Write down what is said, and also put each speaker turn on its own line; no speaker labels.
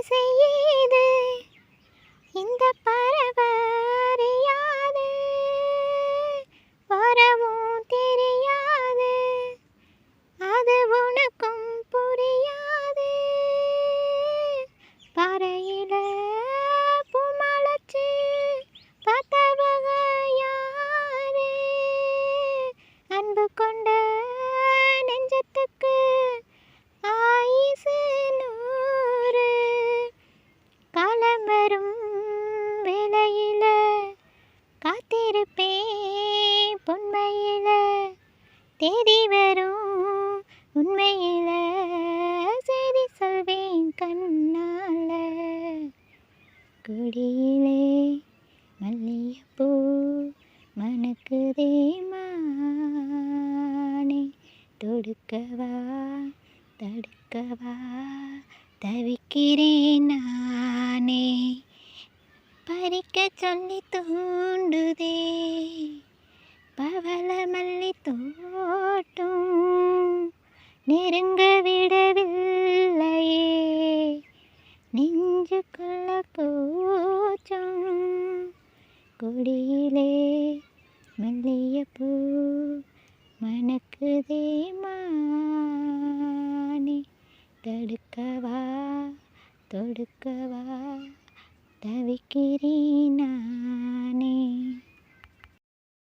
செய்யுது இந்த பறவை அறியாது, வரவும் தெரியாது, அது உனக்கும் புரியாது. பாறையில பூமலச்சு பார்த்தவக யாரு, அன்பு கொண்ட நெஞ்சத்துக்கு ஆயுசு 100. காலம் வரும் வேளையில காத்திருப்பேன் பொன்மையில, தேடி வரும் உண்மையில செய்தி சொல்வேன் கண்ணால. கொடியிலே மல்லிகைப்பூ மணக்குதே மானே, தொடுக்கவா தடுக்கவா தவிக்கிறேன் நானே. பறிக்க சொல்லி தூண்டுதே பவள மல்லி தோட்டம், நெருங்க விடவில்லையே நெஞ்சுக்குள்ள கூச்சம். கொடியிலே மல்லிகைப்பூ மணக்குதே மானே, தடுக்கவா தொடுக்கவா தவிக்கிறேன் நானே.